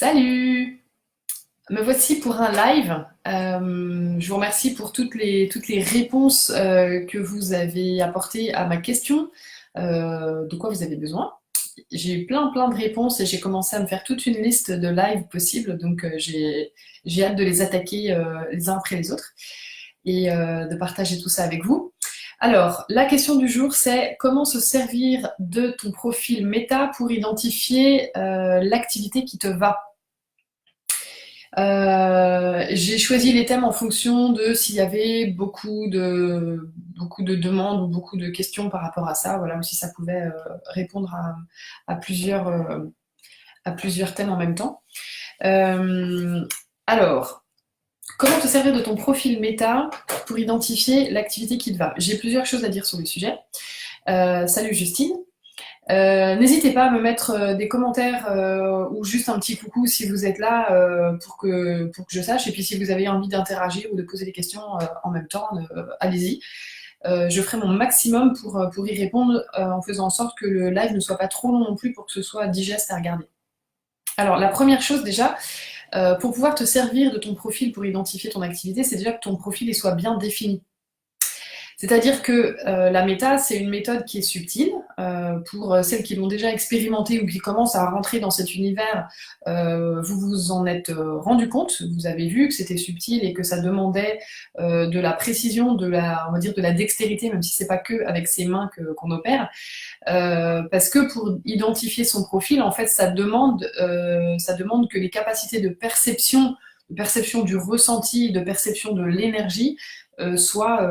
Salut! Me voici pour un live. Je vous remercie pour toutes les réponses que vous avez apportées à ma question. De quoi vous avez besoin? J'ai eu plein de réponses et j'ai commencé à me faire toute une liste de lives possibles, donc j'ai hâte de les attaquer les uns après les autres et de partager tout ça avec vous. Alors, la question du jour, c'est comment se servir de ton profil Meta pour identifier l'activité qui te va. J'ai choisi les thèmes en fonction de s'il y avait beaucoup de demandes ou beaucoup de questions par rapport à ça, voilà, ou si ça pouvait répondre à à plusieurs thèmes en même temps. Euh, alors, comment te servir de ton profil Meta pour identifier l'activité qui te va? J'ai plusieurs choses à dire sur le sujet. Salut Justine. N'hésitez pas à me mettre des commentaires ou juste un petit coucou si vous êtes là pour que je sache. Et puis si vous avez envie d'interagir ou de poser des questions en même temps, allez-y. Je ferai mon maximum pour y répondre en faisant en sorte que le live ne soit pas trop long non plus pour que ce soit digeste à regarder. Alors la première chose déjà, pour pouvoir te servir de ton profil pour identifier ton activité, c'est déjà que ton profil il soit bien défini. C'est-à-dire que la méta, c'est une méthode qui est subtile. Pour celles qui l'ont déjà expérimenté ou qui commencent à rentrer dans cet univers, vous vous en êtes rendu compte, vous avez vu que c'était subtil et que ça demandait de la précision, on va dire de la dextérité, même si c'est pas que avec ses mains qu'on opère. Parce que pour identifier son profil, en fait, ça demande que les capacités de perception du ressenti, de perception de l'énergie, soit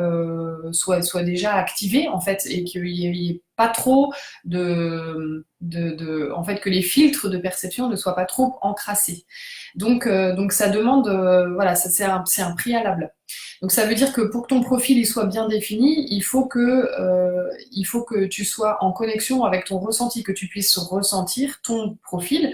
déjà activé en fait et qu'il n'y ait pas trop en fait que les filtres de perception ne soient pas trop encrassés. Donc ça demande voilà, ça c'est un préalable. Donc ça veut dire que pour que ton profil il soit bien défini, il faut que tu sois en connexion avec ton ressenti, que tu puisses ressentir ton profil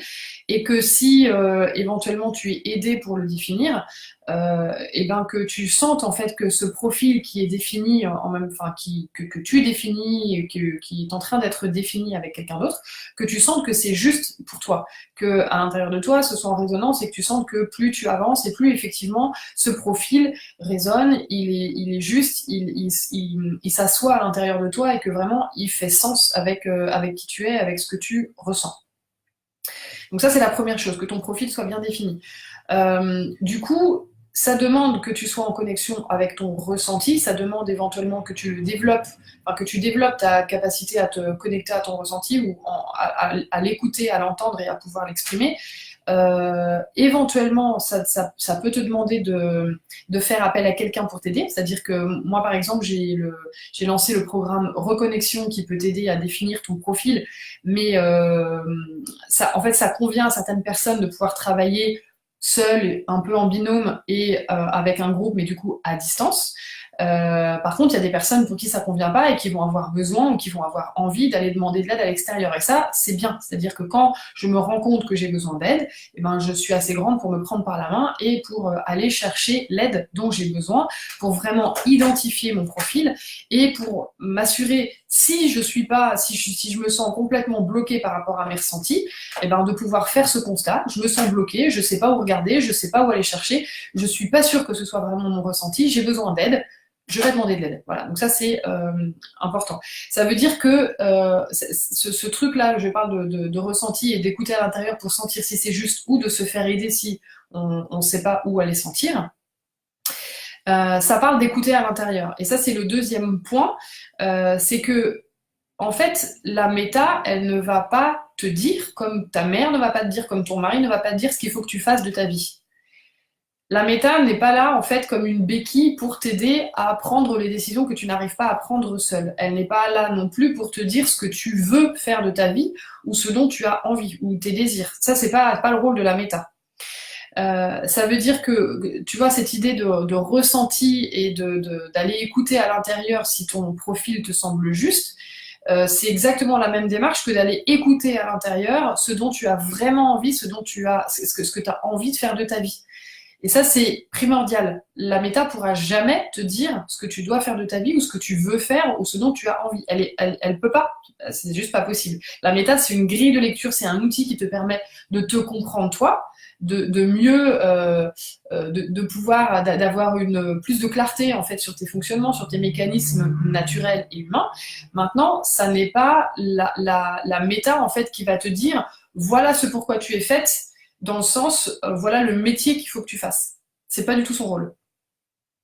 et que si éventuellement tu es aidé pour le définir, et ben que tu sentes en fait que ce profil qui est défini en même, enfin que tu définis, qui est en train d'être défini avec quelqu'un d'autre, que tu sentes que c'est juste pour toi, que à l'intérieur de toi ce soit en résonance et que tu sentes que plus tu avances et plus effectivement ce profil résonne, il est juste, il s'assoit à l'intérieur de toi et que vraiment il fait sens avec qui tu es, avec ce que tu ressens. Donc ça c'est la première chose, que ton profil soit bien défini. Du coup, ça demande que tu sois en connexion avec ton ressenti, ça demande éventuellement que tu le développes, enfin, que tu développes ta capacité à te connecter à ton ressenti ou à l'écouter, à l'entendre et à pouvoir l'exprimer. Éventuellement, ça peut te demander de faire appel à quelqu'un pour t'aider. C'est-à-dire que moi, par exemple, j'ai lancé le programme Reconnexion qui peut t'aider à définir ton profil, mais en fait, ça convient à certaines personnes de pouvoir travailler seul, un peu en binôme et avec un groupe, mais du coup à distance. Par contre, il y a des personnes pour qui ça convient pas et qui vont avoir besoin ou qui vont avoir envie d'aller demander de l'aide à l'extérieur. Et ça, c'est bien. C'est-à-dire que quand je me rends compte que j'ai besoin d'aide, eh ben, je suis assez grande pour me prendre par la main et pour aller chercher l'aide dont j'ai besoin pour vraiment identifier mon profil et pour m'assurer si je me sens complètement bloquée par rapport à mes ressentis, eh ben, de pouvoir faire ce constat. Je me sens bloquée, je sais pas où regarder, je sais pas où aller chercher, je suis pas sûre que ce soit vraiment mon ressenti, j'ai besoin d'aide. Je vais demander de l'aide. Voilà, donc ça c'est important. Ça veut dire que ce truc-là, je parle de ressenti et d'écouter à l'intérieur pour sentir si c'est juste ou de se faire aider si on ne sait pas où aller sentir. Ça parle d'écouter à l'intérieur. Et ça c'est le deuxième point, c'est que en fait la méta, elle ne va pas te dire, comme ta mère ne va pas te dire, comme ton mari ne va pas te dire ce qu'il faut que tu fasses de ta vie. La méta n'est pas là en fait comme une béquille pour t'aider à prendre les décisions que tu n'arrives pas à prendre seule. Elle n'est pas là non plus pour te dire ce que tu veux faire de ta vie ou ce dont tu as envie ou tes désirs. Ça c'est pas le rôle de la méta. Ça veut dire que tu vois cette idée de ressenti et d'aller écouter à l'intérieur si ton profil te semble juste. C'est exactement la même démarche que d'aller écouter à l'intérieur ce dont tu as vraiment envie, ce que tu as envie de faire de ta vie. Et ça, c'est primordial. La méta pourra jamais te dire ce que tu dois faire de ta vie ou ce que tu veux faire ou ce dont tu as envie. Elle peut pas. C'est juste pas possible. La méta, c'est une grille de lecture, c'est un outil qui te permet de te comprendre toi, de mieux, de pouvoir, d'avoir plus de clarté en fait sur tes fonctionnements, sur tes mécanismes naturels et humains. Maintenant, ça n'est pas la méta en fait qui va te dire voilà ce pourquoi tu es faite, dans le sens voilà le métier qu'il faut que tu fasses. C'est pas du tout son rôle.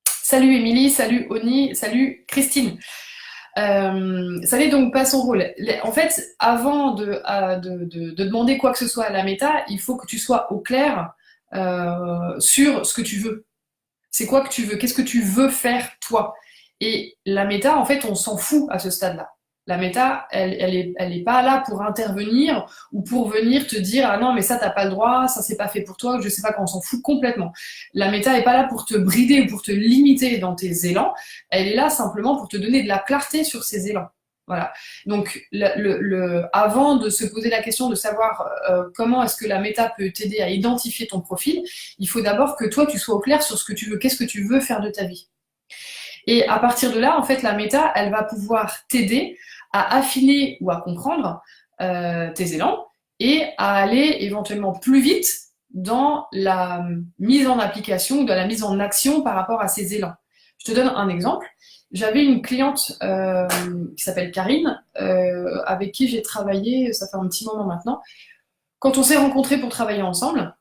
Salut Émilie, salut Oni, salut Christine. Ça n'est donc pas son rôle. En fait, avant de demander quoi que ce soit à la méta, il faut que tu sois au clair sur ce que tu veux. C'est quoi que tu veux? Qu'est-ce que tu veux faire toi? Et la méta, en fait, on s'en fout à ce stade-là. La méta, elle est pas là pour intervenir ou pour venir te dire ah non mais ça t'as pas le droit, ça c'est pas fait pour toi, je sais pas quand, on s'en fout complètement. La méta est pas là pour te brider ou pour te limiter dans tes élans, elle est là simplement pour te donner de la clarté sur ces élans. Voilà. Donc avant de se poser la question de savoir comment est-ce que la méta peut t'aider à identifier ton profil, il faut d'abord que toi tu sois au clair sur ce que tu veux, qu'est-ce que tu veux faire de ta vie. Et à partir de là, en fait, la méta, elle va pouvoir t'aider à affiner ou à comprendre tes élans et à aller éventuellement plus vite dans la mise en application ou dans la mise en action par rapport à ces élans. Je te donne un exemple. J'avais une cliente qui s'appelle Karine, avec qui j'ai travaillé, ça fait un petit moment maintenant. Quand on s'est rencontrés pour travailler ensemble,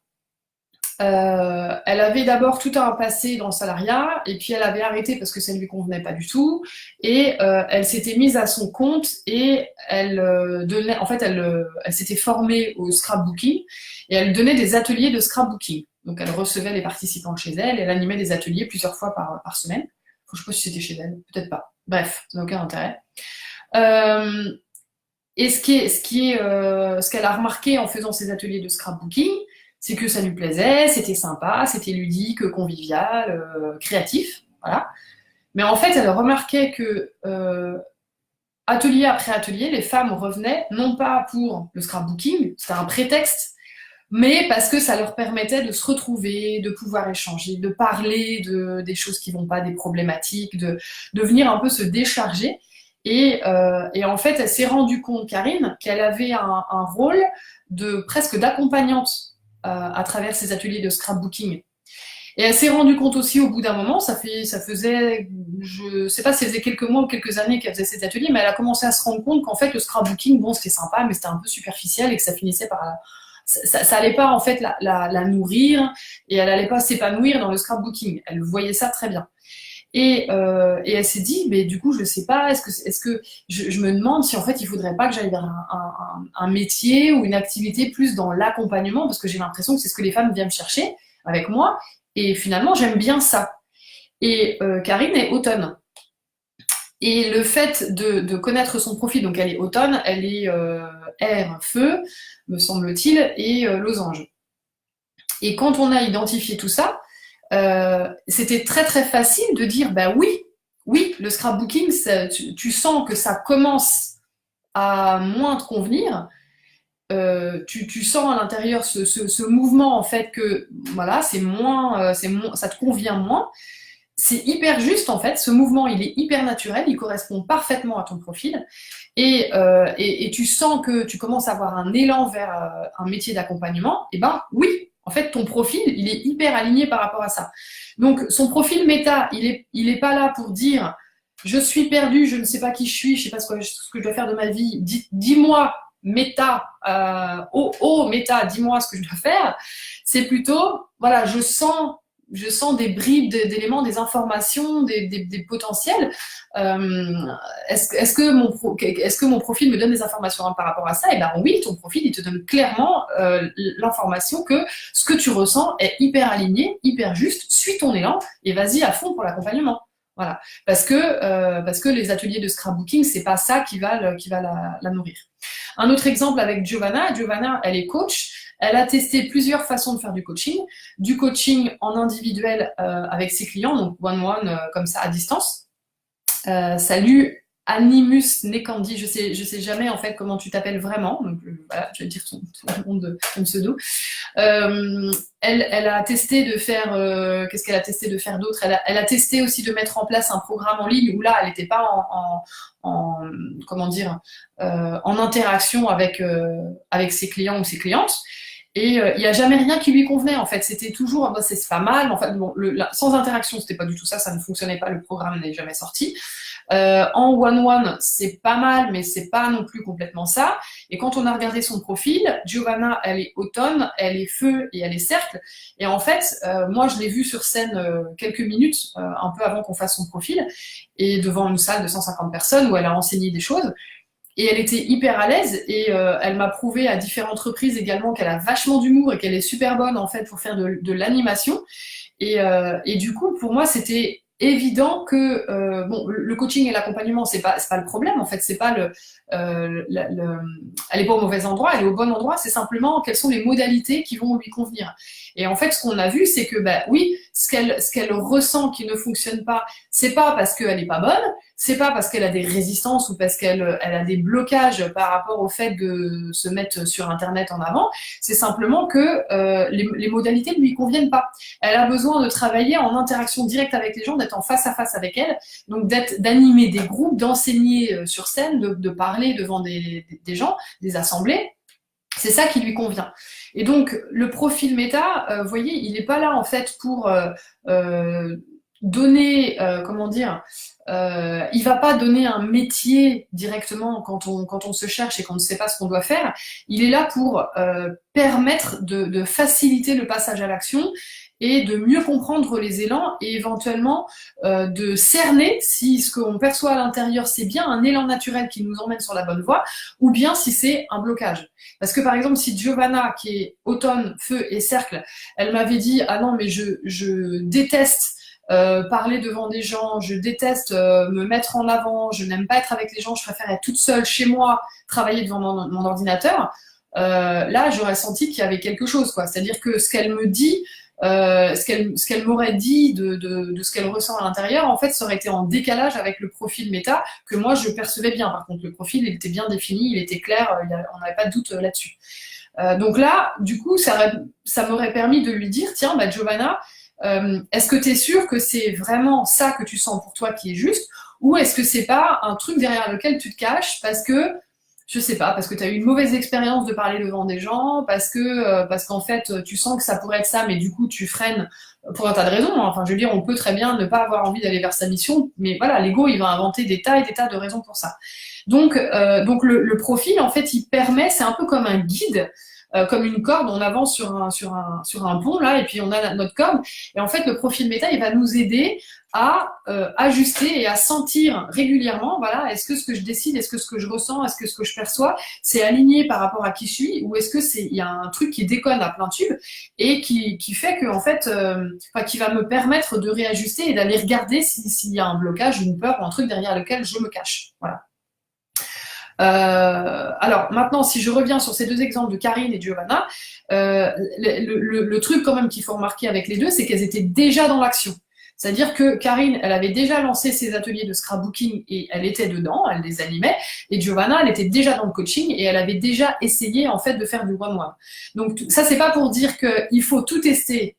elle avait d'abord tout un passé dans le salariat, et puis elle avait arrêté parce que ça ne lui convenait pas du tout, et elle s'était mise à son compte, et elle donnait, en fait, elle s'était formée au scrapbooking, et elle donnait des ateliers de scrapbooking. Donc elle recevait les participants chez elle, et elle animait des ateliers plusieurs fois par semaine. Je ne sais pas si c'était chez elle, peut-être pas. Bref, ça n'a aucun intérêt. Et ce qu'elle a remarqué en faisant ces ateliers de scrapbooking, c'est que ça lui plaisait, c'était sympa, c'était ludique, convivial, créatif, voilà. Mais en fait, elle remarquait que atelier après atelier, les femmes revenaient, non pas pour le scrapbooking, c'était un prétexte, mais parce que ça leur permettait de se retrouver, de pouvoir échanger, de parler des choses qui vont pas, des problématiques, de venir un peu se décharger. Et en fait, elle s'est rendue compte, Karine, qu'elle avait un rôle de presque d'accompagnante à travers ces ateliers de scrapbooking. Et elle s'est rendue compte aussi au bout d'un moment, ça faisait, je sais pas si ça faisait quelques mois ou quelques années qu'elle faisait cet atelier, mais elle a commencé à se rendre compte qu'en fait le scrapbooking, bon c'était sympa, mais c'était un peu superficiel et que ça finissait par... Ça allait pas en fait la nourrir et elle allait pas s'épanouir dans le scrapbooking. Elle voyait ça très bien. Et elle s'est dit, mais du coup, je sais pas, est-ce que je me demande si en fait il faudrait pas que j'aille vers un métier ou une activité plus dans l'accompagnement, parce que j'ai l'impression que c'est ce que les femmes viennent chercher avec moi, et finalement j'aime bien ça. Et Karine est automne. Et le fait de connaître son profil, donc elle est automne, elle est air, feu, me semble-t-il, et losange. Et quand on a identifié tout ça, c'était très très facile de dire bah oui, le scrapbooking, tu sens que ça commence à moins te convenir. Tu sens à l'intérieur ce mouvement en fait que voilà, ça te convient moins. C'est hyper juste en fait, ce mouvement il est hyper naturel, il correspond parfaitement à ton profil et tu sens que tu commences à avoir un élan vers un métier d'accompagnement, et ben oui, en fait ton profil il est hyper aligné par rapport à ça. Donc son profil méta, il est pas là pour dire je suis perdu, je ne sais pas qui je suis, je sais pas ce que je dois faire de ma vie, dis-moi méta, méta, dis-moi ce que je dois faire. C'est plutôt, voilà, je sens des bribes d'éléments, des informations, des potentiels. Est-ce que mon profil me donne des informations par rapport à ça? Eh bien oui, ton profil, il te donne clairement l'information que ce que tu ressens est hyper aligné, hyper juste, suis ton élan et vas-y à fond pour l'accompagnement. Voilà, parce que les ateliers de scrapbooking, c'est pas ça qui va la nourrir. Un autre exemple avec Giovanna, elle est coach. Elle a testé plusieurs façons de faire du coaching en individuel avec ses clients, donc one-one comme ça à distance. Ça lui Animus Nekandi, je sais jamais en fait comment tu t'appelles vraiment, donc voilà, je vais dire ton nom de ton pseudo. Elle a testé de faire, qu'est-ce qu'elle a testé de faire d'autre? Elle a testé aussi de mettre en place un programme en ligne où là, elle n'était pas comment dire, en interaction avec ses clients ou ses clientes. Et il n'y a jamais rien qui lui convenait en fait. C'était toujours, bah, c'est pas mal. En fait, bon, sans interaction, c'était pas du tout ça. Ça ne fonctionnait pas. Le programme n'est jamais sorti. En one-one, c'est pas mal, mais c'est pas non plus complètement ça. Et quand on a regardé son profil, Giovanna, elle est automne, elle est feu et elle est cercle. Et en fait, moi, je l'ai vue sur scène quelques minutes, un peu avant qu'on fasse son profil, et devant une salle de 150 personnes où elle a enseigné des choses. Et elle était hyper à l'aise et elle m'a prouvé à différentes reprises également qu'elle a vachement d'humour et qu'elle est super bonne en fait pour faire de l'animation. Et du coup, pour moi, c'était évident que bon, le coaching et l'accompagnement, c'est pas le problème. En fait, c'est pas elle est pas au mauvais endroit, elle est au bon endroit. C'est simplement quelles sont les modalités qui vont lui convenir. Et en fait, ce qu'on a vu, c'est que bah oui, ce qu'elle ressent qui ne fonctionne pas, c'est pas parce qu'elle est pas bonne, c'est pas parce qu'elle a des résistances ou parce elle a des blocages par rapport au fait de se mettre sur Internet en avant. C'est simplement que les modalités ne lui conviennent pas. Elle a besoin de travailler en interaction directe avec les gens, d'être en face à face avec elles, donc d'animer des groupes, d'enseigner sur scène, de parler devant des gens, des assemblées. C'est ça qui lui convient. Et donc, le profil méta, vous voyez, il n'est pas là en fait pour donner, comment dire, il va pas donner un métier directement quand on se cherche et qu'on ne sait pas ce qu'on doit faire. Il est là pour permettre de faciliter le passage à l'action et de mieux comprendre les élans et éventuellement de cerner si ce qu'on perçoit à l'intérieur c'est bien un élan naturel qui nous emmène sur la bonne voie ou bien si c'est un blocage. Parce que par exemple si Giovanna qui est automne, feu et cercle, elle m'avait dit ah non mais je déteste parler devant des gens, je déteste me mettre en avant, je n'aime pas être avec les gens, je préfère être toute seule chez moi, travailler devant mon ordinateur. Là, j'aurais senti qu'il y avait quelque chose, quoi. C'est-à-dire que ce qu'elle me dit, ce qu'elle m'aurait dit de ce qu'elle ressent à l'intérieur, en fait, ça aurait été en décalage avec le profil méta que moi je percevais bien. Par contre, le profil, il était bien défini, il était clair, on n'avait pas de doute là-dessus. Donc là, du coup, ça m'aurait permis de lui dire, tiens, bah, Giovanna, est-ce que tu es sûr que c'est vraiment ça que tu sens pour toi qui est juste ou est-ce que c'est pas un truc derrière lequel tu te caches parce que je sais pas, parce que tu as eu une mauvaise expérience de parler devant des gens, parce qu'en fait tu sens que ça pourrait être ça, mais du coup tu freines pour un tas de raisons. Hein. Enfin, je veux dire, on peut très bien ne pas avoir envie d'aller vers sa mission, mais voilà, l'ego il va inventer des tas et des tas de raisons pour ça. Donc le profil en fait il permet, c'est un peu comme un guide. Comme une corde, on avance sur un pont là, et puis on a notre corde. Et en fait, le profil méta, il va nous aider à ajuster et à sentir régulièrement, voilà, est-ce que ce que je décide, est-ce que ce que je ressens, est-ce que ce que je perçois, c'est aligné par rapport à qui je suis, ou est-ce que il y a un truc qui déconne à plein tube et qui fait que en fait, qui va me permettre de réajuster et d'aller regarder s'il y a un blocage, une peur ou un truc derrière lequel je me cache, voilà. Alors maintenant, si je reviens sur ces deux exemples de Karine et Giovanna, le truc quand même qu'il faut remarquer avec les deux, c'est qu'elles étaient déjà dans l'action. C'est-à-dire que Karine, elle avait déjà lancé ses ateliers de scrapbooking et elle était dedans, elle les animait. Et Giovanna, elle était déjà dans le coaching et elle avait déjà essayé en fait de faire du one-one. Donc ça, c'est pas pour dire qu'il faut tout tester.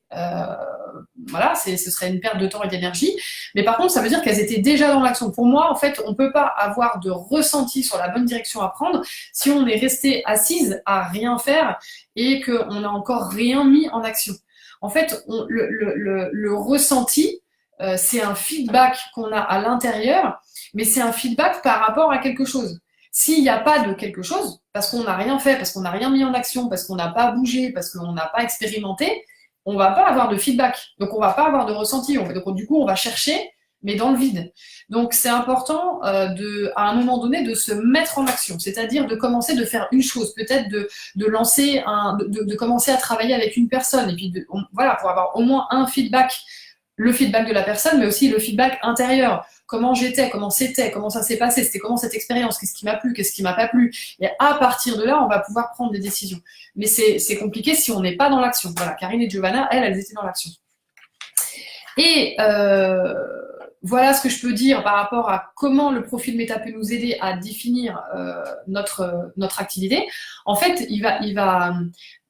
Voilà, ce serait une perte de temps et d'énergie. Mais par contre, ça veut dire qu'elles étaient déjà dans l'action. Pour moi, en fait, on peut pas avoir de ressenti sur la bonne direction à prendre si on est resté assise à rien faire et qu'on n'a encore rien mis en action. En fait, le ressenti, c'est un feedback qu'on a à l'intérieur, mais c'est un feedback par rapport à quelque chose. S'il n'y a pas de quelque chose, parce qu'on n'a rien fait, parce qu'on n'a rien mis en action, parce qu'on n'a pas bougé, parce qu'on n'a pas expérimenté, on va pas avoir de feedback. Donc, on va pas avoir de ressenti. Donc, du coup, on va chercher, mais dans le vide. Donc, c'est important à un moment donné de se mettre en action, c'est-à-dire de commencer de faire une chose, peut-être de lancer de commencer à travailler avec une personne, et puis voilà, pour avoir au moins un feedback, le feedback de la personne, mais aussi le feedback intérieur. Comment j'étais, comment c'était, comment ça s'est passé, c'était comment cette expérience, qu'est-ce qui m'a plu, qu'est-ce qui m'a pas plu. Et à partir de là, on va pouvoir prendre des décisions. Mais c'est compliqué si on n'est pas dans l'action. Voilà, Karine et Giovanna, elles étaient dans l'action. Et voilà ce que je peux dire par rapport à comment le profil méta peut nous aider à définir notre activité. En fait,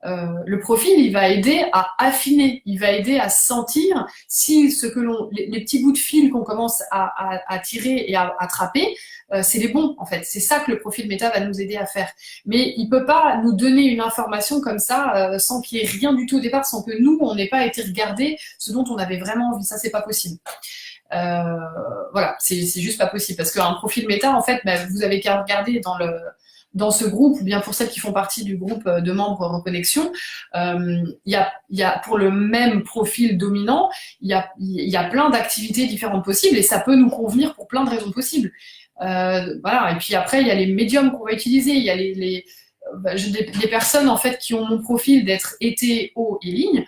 le profil, il va aider à affiner, il va aider à sentir si ce que les petits bouts de fil qu'on commence à tirer et à attraper, c'est les bons, en fait. C'est ça que le profil méta va nous aider à faire. Mais il peut pas nous donner une information comme ça sans qu'il y ait rien du tout au départ, sans que nous, on n'ait pas été regarder ce dont on avait vraiment envie. Ça, c'est pas possible. Voilà, c'est juste pas possible. Parce qu'un profil méta, en fait, vous avez qu'à regarder dans ce groupe, ou bien pour celles qui font partie du groupe de membres Reconnexion, il y a pour le même profil dominant, il y a plein d'activités différentes possibles et ça peut nous convenir pour plein de raisons possibles. Voilà. Et puis après, il y a les médiums qu'on va utiliser, il y a les personnes en fait qui ont mon profil d'être été, haut et ligne.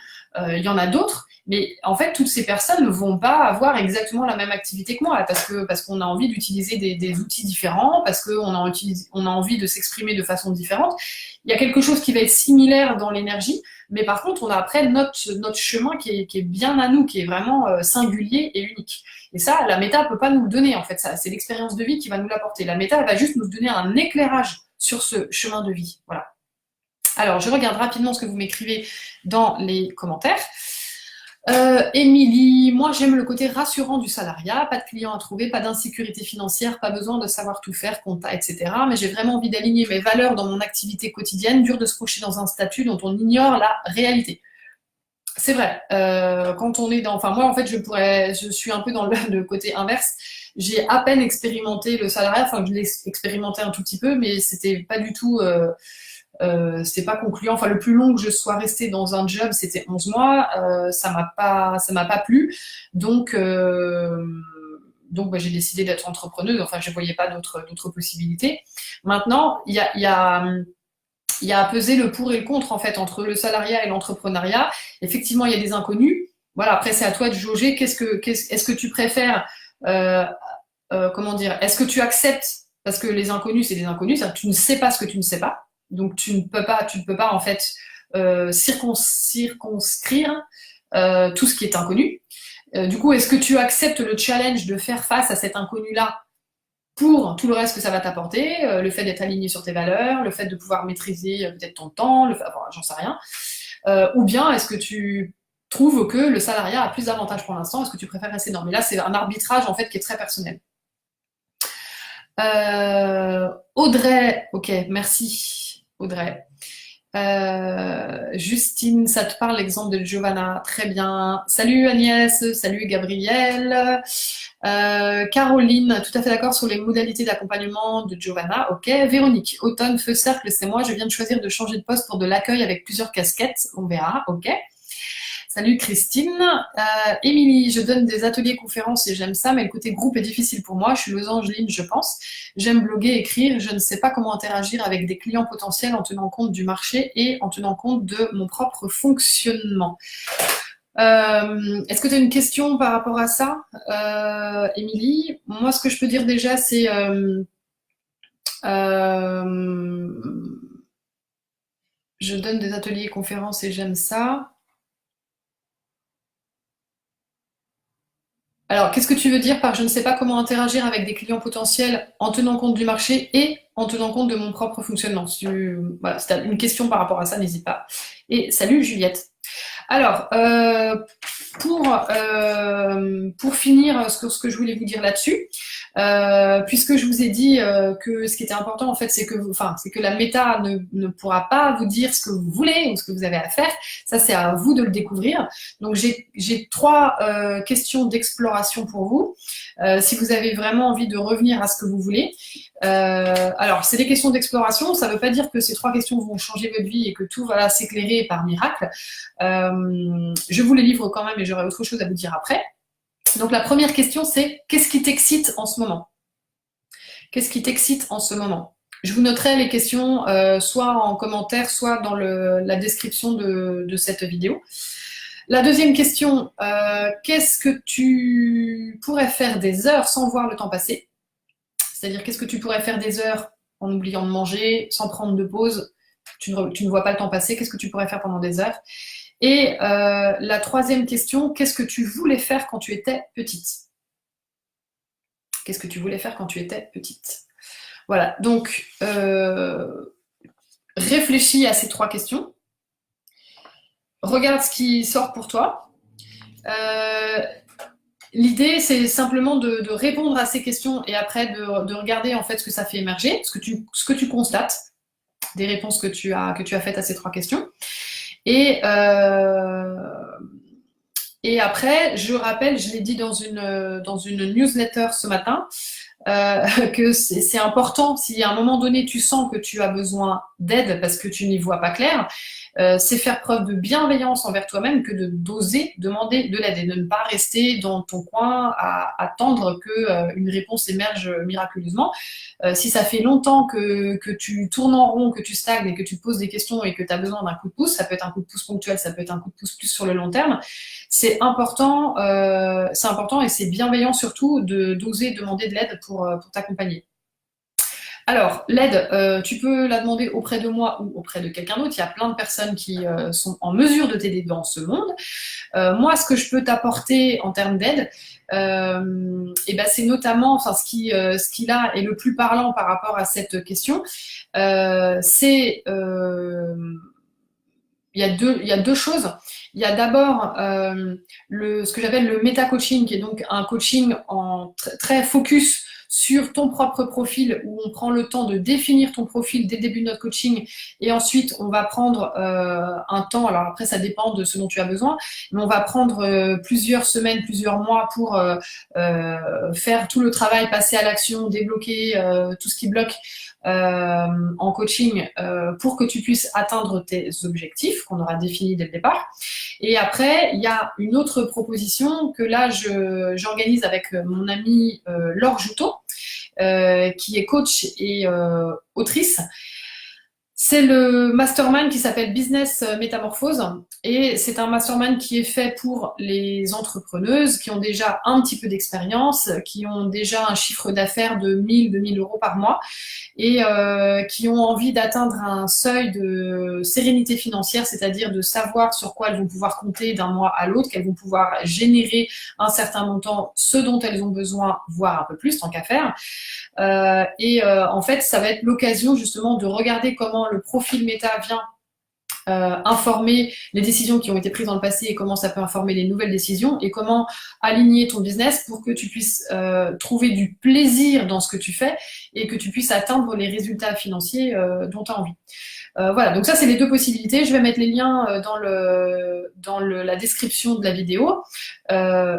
Il y en a d'autres. Mais en fait, toutes ces personnes ne vont pas avoir exactement la même activité que moi, parce qu'on a envie d'utiliser des outils différents, parce qu'on a envie de s'exprimer de façon différente. Il y a quelque chose qui va être similaire dans l'énergie, mais par contre, on a après notre chemin qui est bien à nous, qui est vraiment singulier et unique. Et ça, la méta peut pas nous le donner, en fait. Ça, c'est l'expérience de vie qui va nous l'apporter. La méta, elle va juste nous donner un éclairage sur ce chemin de vie. Voilà. Alors, je regarde rapidement ce que vous m'écrivez dans les commentaires. Émilie, moi j'aime le côté rassurant du salariat, pas de clients à trouver, pas d'insécurité financière, pas besoin de savoir tout faire, compta, etc. Mais j'ai vraiment envie d'aligner mes valeurs dans mon activité quotidienne, dur de se projeter dans un statut dont on ignore la réalité. C'est vrai, quand on est dans... Enfin moi en fait je suis un peu dans le côté inverse. J'ai à peine expérimenté le salariat, enfin je l'ai expérimenté un tout petit peu, mais c'était pas du tout... c'était pas concluant. Enfin, le plus long que je sois restée dans un job, c'était 11 mois. Ça m'a pas plu. Donc j'ai décidé d'être entrepreneuse. Enfin, je voyais pas d'autres possibilités. Maintenant, il y a à peser le pour et le contre, en fait, entre le salariat et l'entrepreneuriat. Effectivement, il y a des inconnus. Voilà, après, c'est à toi de jauger. Est-ce que tu préfères, comment dire, est-ce que tu acceptes, parce que les inconnus, c'est des inconnus, c'est-à-dire que tu ne sais pas ce que tu ne sais pas. Donc tu ne peux pas en fait circonscrire tout ce qui est inconnu. Du coup, est-ce que tu acceptes le challenge de faire face à cet inconnu-là pour tout le reste que ça va t'apporter, le fait d'être aligné sur tes valeurs, le fait de pouvoir maîtriser peut-être ton temps, j'en sais rien. Ou bien est-ce que tu trouves que le salariat a plus d'avantages pour l'instant, est-ce que tu préfères rester dedans? Mais là, c'est un arbitrage en fait qui est très personnel. Audrey, ok, merci. Audrey. Justine, ça te parle l'exemple de Giovanna, très bien. Salut Agnès, salut Gabriel. Caroline, tout à fait d'accord sur les modalités d'accompagnement de Giovanna, ok. Véronique, automne, feu cercle, c'est moi, je viens de choisir de changer de poste pour de l'accueil avec plusieurs casquettes, on verra, ok. Salut Christine. Émilie, je donne des ateliers conférences et j'aime ça, mais le côté groupe est difficile pour moi. Je suis losangeline, je pense. J'aime bloguer, écrire. Je ne sais pas comment interagir avec des clients potentiels en tenant compte du marché et en tenant compte de mon propre fonctionnement. Est-ce que tu as une question par rapport à ça, Émilie? Moi, ce que je peux dire déjà, c'est... je donne des ateliers conférences et j'aime ça. Alors, qu'est-ce que tu veux dire par je ne sais pas comment interagir avec des clients potentiels en tenant compte du marché et en tenant compte de mon propre fonctionnement? Voilà, si tu as une question par rapport à ça, n'hésite pas. Et salut Juliette. Alors, pour finir ce que je voulais vous dire là-dessus, puisque je vous ai dit que ce qui était important en fait, c'est que la méta ne pourra pas vous dire ce que vous voulez ou ce que vous avez à faire. Ça, c'est à vous de le découvrir. Donc, j'ai 3 questions d'exploration pour vous. Si vous avez vraiment envie de revenir à ce que vous voulez. Alors, c'est des questions d'exploration. Ça ne veut pas dire que ces 3 questions vont changer votre vie et que tout va s'éclairer par miracle. Je vous les livre quand même et j'aurai autre chose à vous dire après. Donc la première question, c'est qu'est-ce qui t'excite en ce moment? Qu'est-ce qui t'excite en ce moment? Je vous noterai les questions soit en commentaire, soit dans la description de cette vidéo. La deuxième question, qu'est-ce que tu pourrais faire des heures sans voir le temps passer? C'est-à-dire, qu'est-ce que tu pourrais faire des heures en oubliant de manger, sans prendre de pause? Tu ne vois pas le temps passer, qu'est-ce que tu pourrais faire pendant des heures? Et la troisième question, qu'est-ce que tu voulais faire quand tu étais petite? Qu'est-ce que tu voulais faire quand tu étais petite? Voilà, donc réfléchis à ces 3 questions. Regarde ce qui sort pour toi. L'idée, c'est simplement de répondre à ces questions et après de regarder en fait ce que ça fait émerger, ce que tu constates, des réponses que tu as faites à ces 3 questions. Et après, je rappelle, je l'ai dit dans une newsletter ce matin, que c'est important, si à un moment donné tu sens que tu as besoin d'aide parce que tu n'y vois pas clair, c'est faire preuve de bienveillance envers toi-même que d'oser demander de l'aide et de ne pas rester dans ton coin à attendre que une réponse émerge miraculeusement. Si ça fait longtemps que tu tournes en rond, que tu stagnes et que tu te poses des questions et que tu as besoin d'un coup de pouce, ça peut être un coup de pouce ponctuel, ça peut être un coup de pouce plus sur le long terme, c'est important et c'est bienveillant surtout d'oser demander de l'aide pour t'accompagner. Alors, l'aide, tu peux la demander auprès de moi ou auprès de quelqu'un d'autre. Il y a plein de personnes qui sont en mesure de t'aider dans ce monde. Moi, ce que je peux t'apporter en termes d'aide, c'est notamment, enfin, ce qui là est le plus parlant par rapport à cette question, c'est il y a deux choses. Il y a d'abord ce que j'appelle le méta-coaching, qui est donc un coaching très focus sur ton propre profil, où on prend le temps de définir ton profil dès le début de notre coaching, et ensuite on va prendre un temps, alors après ça dépend de ce dont tu as besoin, mais on va prendre plusieurs semaines, plusieurs mois pour faire tout le travail, passer à l'action, débloquer tout ce qui bloque en coaching pour que tu puisses atteindre tes objectifs qu'on aura définis dès le départ. Et après, il y a une autre proposition que là, j'organise avec mon amie Laure Joutot, qui est coach et autrice. C'est le mastermind qui s'appelle Business Métamorphose, et c'est un mastermind qui est fait pour les entrepreneuses qui ont déjà un petit peu d'expérience, qui ont déjà un chiffre d'affaires de 1000 euros par mois et qui ont envie d'atteindre un seuil de sérénité financière, c'est-à-dire de savoir sur quoi elles vont pouvoir compter d'un mois à l'autre, qu'elles vont pouvoir générer un certain montant, ce dont elles ont besoin, voire un peu plus, tant qu'à faire. En fait, ça va être l'occasion justement de regarder comment le profil méta vient informer les décisions qui ont été prises dans le passé et comment ça peut informer les nouvelles décisions et comment aligner ton business pour que tu puisses trouver du plaisir dans ce que tu fais et que tu puisses atteindre les résultats financiers dont tu as envie. Voilà, donc ça c'est les deux possibilités. Je vais mettre les liens dans la description de la vidéo.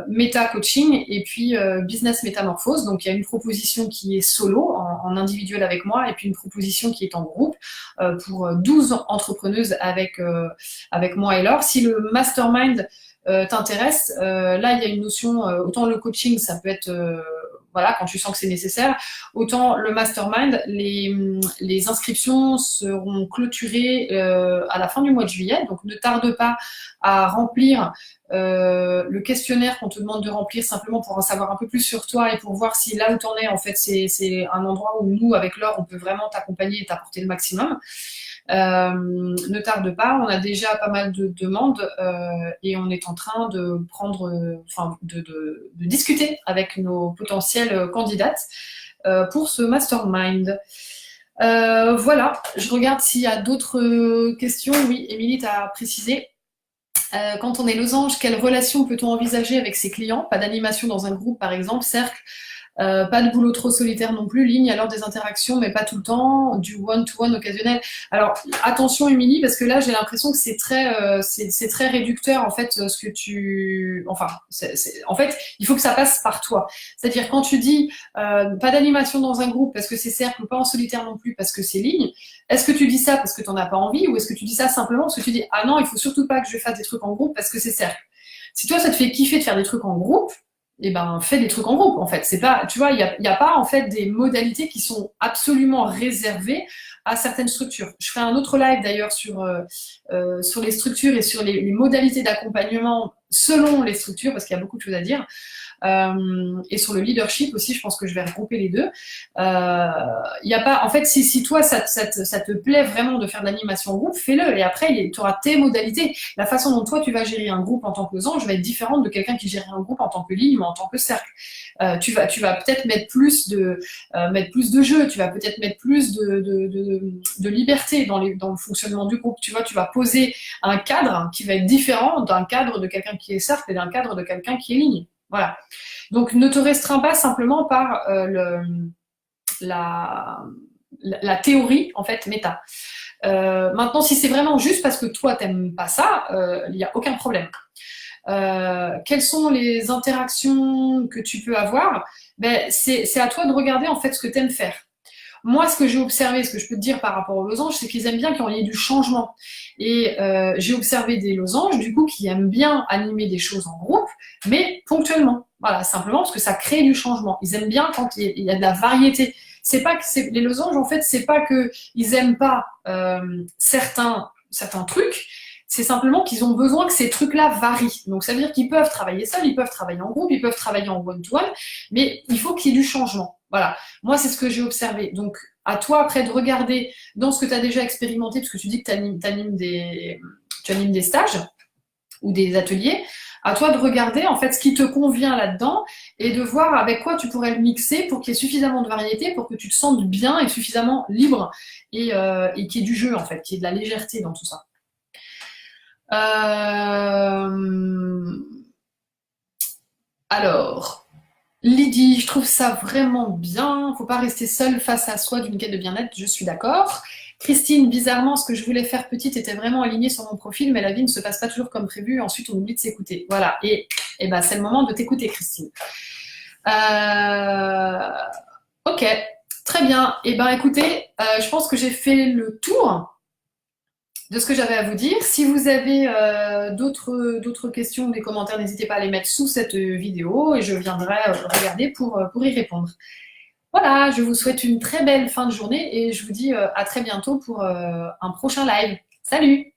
Méta coaching et puis business métamorphose. Donc il y a une proposition qui est solo, en individuel avec moi, et puis une proposition qui est en groupe pour 12 entrepreneuses avec moi et Laure. Si le mastermind t'intéresse, là il y a une notion, autant le coaching ça peut être voilà, quand tu sens que c'est nécessaire, autant le mastermind, les inscriptions seront clôturées à la fin du mois de juillet, donc ne tarde pas à remplir le questionnaire qu'on te demande de remplir simplement pour en savoir un peu plus sur toi et pour voir si là où tu en es, en fait, c'est un endroit où nous, avec Laure, on peut vraiment t'accompagner et t'apporter le maximum. Ne tarde pas, on a déjà pas mal de demandes et on est en train de de discuter avec nos potentielles candidates pour ce mastermind. Voilà, je regarde s'il y a d'autres questions. Oui, Émilie t'a précisé. Quand on est losange, quelle relation peut-on envisager avec ses clients? Pas d'animation dans un groupe, par exemple, cercle. Pas de boulot trop solitaire non plus, ligne, alors des interactions, mais pas tout le temps, du one-to-one occasionnel. Alors, attention, Émilie, parce que là, j'ai l'impression que c'est très réducteur, en fait, ce que tu... Enfin, en fait, il faut que ça passe par toi. C'est-à-dire, quand tu dis pas d'animation dans un groupe parce que c'est cercle, ou pas en solitaire non plus parce que c'est ligne, est-ce que tu dis ça parce que t'en as pas envie, ou est-ce que tu dis ça simplement parce que tu dis « Ah non, il faut surtout pas que je fasse des trucs en groupe parce que c'est cercle ». Si toi, ça te fait kiffer de faire des trucs en groupe, eh ben, fais des trucs en groupe, en fait. C'est pas, tu vois, il y a pas, en fait, des modalités qui sont absolument réservées à certaines structures. Je ferai un autre live, d'ailleurs, sur les structures et sur les modalités d'accompagnement selon les structures, parce qu'il y a beaucoup de choses à dire. Et sur le leadership aussi, je pense que je vais regrouper les deux. Y a pas, en fait, si toi, ça te plaît vraiment de faire de l'animation en groupe, fais-le. Et après, tu auras tes modalités. La façon dont toi, tu vas gérer un groupe en tant que losange va être différente de quelqu'un qui gère un groupe en tant que ligne ou en tant que cercle. Tu vas peut-être mettre plus de jeu, tu vas peut-être mettre plus de liberté dans le fonctionnement du groupe. Tu vois, tu vas poser un cadre qui va être différent d'un cadre de quelqu'un qui est cercle et d'un cadre de quelqu'un qui est ligne. Voilà. Donc, ne te restreins pas simplement par la théorie, en fait, méta. Maintenant, si c'est vraiment juste parce que toi, t'aimes pas ça, il n'y a aucun problème. Quelles sont les interactions que tu peux avoir? Ben, c'est à toi de regarder, en fait, ce que tu aimes faire. Moi, ce que j'ai observé, ce que je peux te dire par rapport aux losanges, c'est qu'ils aiment bien qu'il y ait du changement. Et j'ai observé des losanges, du coup, qui aiment bien animer des choses en groupe, mais ponctuellement. Voilà, simplement parce que ça crée du changement. Ils aiment bien quand il y a de la variété. C'est pas que les losanges, en fait, c'est pas que ils aiment pas certains trucs. C'est simplement qu'ils ont besoin que ces trucs-là varient. Donc, ça veut dire qu'ils peuvent travailler seuls, ils peuvent travailler en groupe, ils peuvent travailler en one-to-one, mais il faut qu'il y ait du changement. Voilà. Moi, c'est ce que j'ai observé. Donc, à toi, après, de regarder dans ce que tu as déjà expérimenté, parce que tu dis que tu animes des stages ou des ateliers, à toi de regarder, en fait, ce qui te convient là-dedans et de voir avec quoi tu pourrais le mixer pour qu'il y ait suffisamment de variété, pour que tu te sentes bien et suffisamment libre et qu'il y ait du jeu, en fait, qu'il y ait de la légèreté dans tout ça. Alors, Lydie, je trouve ça vraiment bien. Faut pas rester seul face à soi d'une quête de bien-être, je suis d'accord. Christine, bizarrement, ce que je voulais faire petite était vraiment aligné sur mon profil, mais la vie ne se passe pas toujours comme prévu. Ensuite, on oublie de s'écouter. Voilà. Et ben, c'est le moment de t'écouter, Christine. Ok, très bien. Et ben, écoutez, je pense que j'ai fait le tour de ce que j'avais à vous dire. Si vous avez d'autres questions ou des commentaires, n'hésitez pas à les mettre sous cette vidéo et je viendrai regarder pour y répondre. Voilà, je vous souhaite une très belle fin de journée et je vous dis à très bientôt pour un prochain live. Salut!